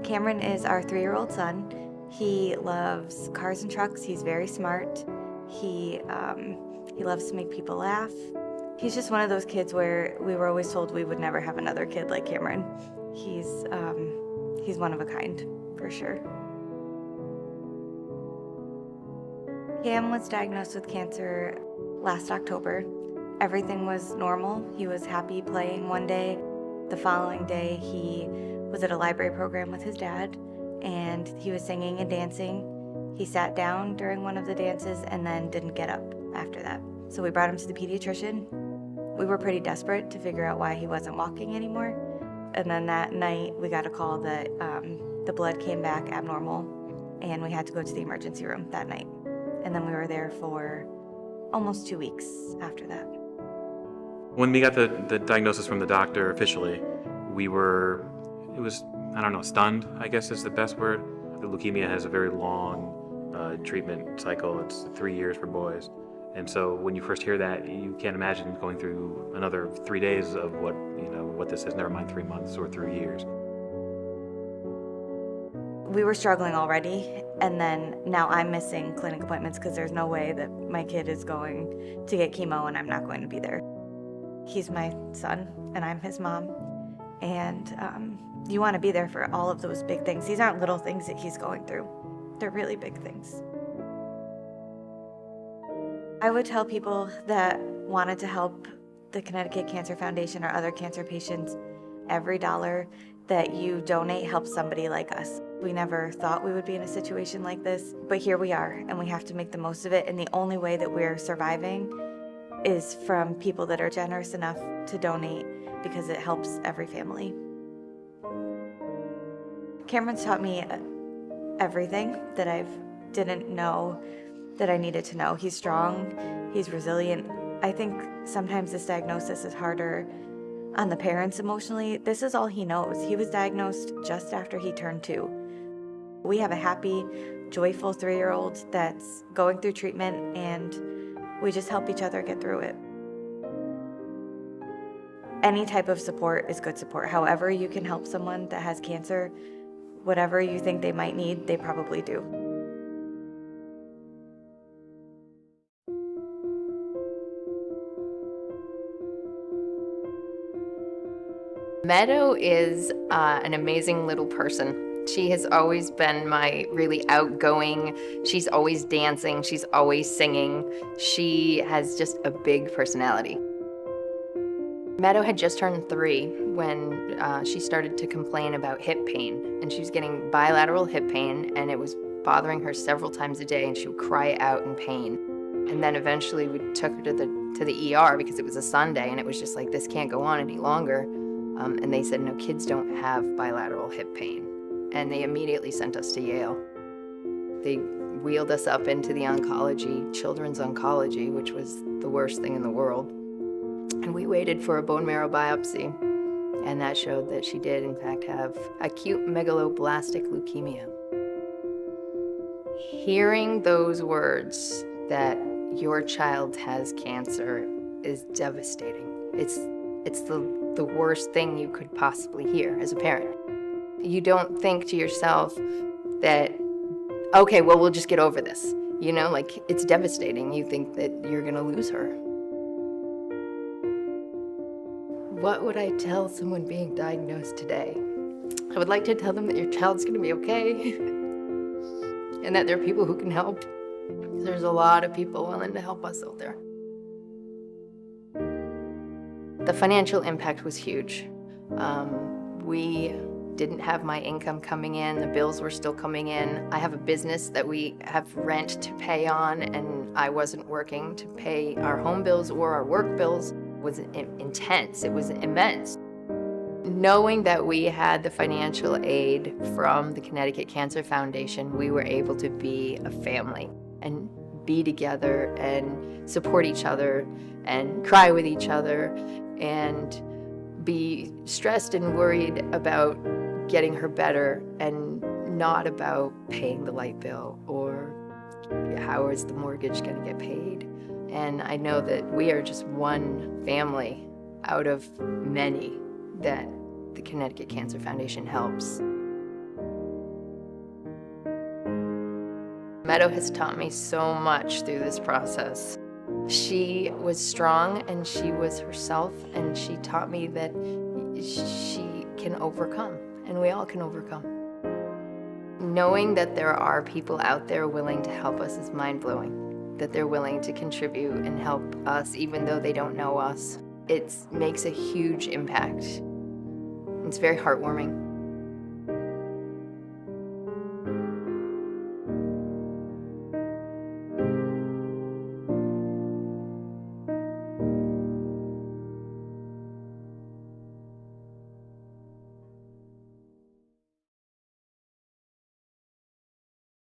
Cameron is our 3-year-old son. He loves cars and trucks. He's very smart. He loves to make people laugh. He's just one of those kids where we were always told we would never have another kid like Cameron. He's one of a kind, for sure. Cam was diagnosed with cancer last October. Everything was normal. He was happy playing one day. The following day, he was at a library program with his dad, and he was singing and dancing. He sat down during one of the dances and then didn't get up after that. So we brought him to the pediatrician. We were pretty desperate to figure out why he wasn't walking anymore. And then that night, we got a call that the blood came back abnormal, and we had to go to the emergency room that night. And then we were there for almost 2 weeks after that. When we got the diagnosis from the doctor officially, we were, stunned, I guess is the best word. The leukemia has a very long treatment cycle. It's 3 years for boys. And so when you first hear that, you can't imagine going through another 3 days of what this is, never mind 3 months or 3 years. We were struggling already, and then now I'm missing clinic appointments because there's no way that my kid is going to get chemo and I'm not going to be there. He's my son, and I'm his mom, and you want to be there for all of those big things. These aren't little things that he's going through. They're really big things. I would tell people that wanted to help the Connecticut Cancer Foundation or other cancer patients, every dollar that you donate helps somebody like us. We never thought we would be in a situation like this, but here we are, and we have to make the most of it, and the only way that we're surviving is from people that are generous enough to donate, because it helps every family. Cameron's taught me everything that I didn't know that I needed to know. He's strong, he's resilient. I think sometimes this diagnosis is harder on the parents emotionally. This is all he knows. He was diagnosed just after he turned 2. We have a happy, joyful 3-year-old that's going through treatment, and we just help each other get through it. Any type of support is good support. However you can help someone that has cancer, whatever you think they might need, they probably do. Meadow is an amazing little person. She has always been my really outgoing. She's always dancing. She's always singing. She has just a big personality. Meadow had just turned 3 when she started to complain about hip pain, and she was getting bilateral hip pain, and it was bothering her several times a day, and she would cry out in pain. And then eventually we took her to the ER because it was a Sunday, and it was just like, this can't go on any longer. And they said, no, kids don't have bilateral hip pain. And they immediately sent us to Yale. They wheeled us up into the oncology, children's oncology, which was the worst thing in the world. And we waited for a bone marrow biopsy, and that showed that she did, in fact, have acute megaloblastic leukemia. Hearing those words, that your child has cancer, is devastating. It's the worst thing you could possibly hear as a parent. You don't think to yourself that, okay, well, we'll just get over this. It's devastating. You think that you're gonna lose her. What would I tell someone being diagnosed today? I would like to tell them that your child's gonna be okay and that there are people who can help. There's a lot of people willing to help us out there. The financial impact was huge. We didn't have my income coming in, the bills were still coming in. I have a business that we have rent to pay on, and I wasn't working to pay our home bills or our work bills. It was intense, it was immense. Knowing that we had the financial aid from the Connecticut Cancer Foundation, we were able to be a family and be together and support each other and cry with each other and be stressed and worried about getting her better and not about paying the light bill or how is the mortgage going to get paid. And I know that we are just one family out of many that the Connecticut Cancer Foundation helps. Meadow has taught me so much through this process. She was strong and she was herself, and she taught me that she can overcome, and we all can overcome. Knowing that there are people out there willing to help us is mind-blowing, that they're willing to contribute and help us even though they don't know us. It makes a huge impact. It's very heartwarming.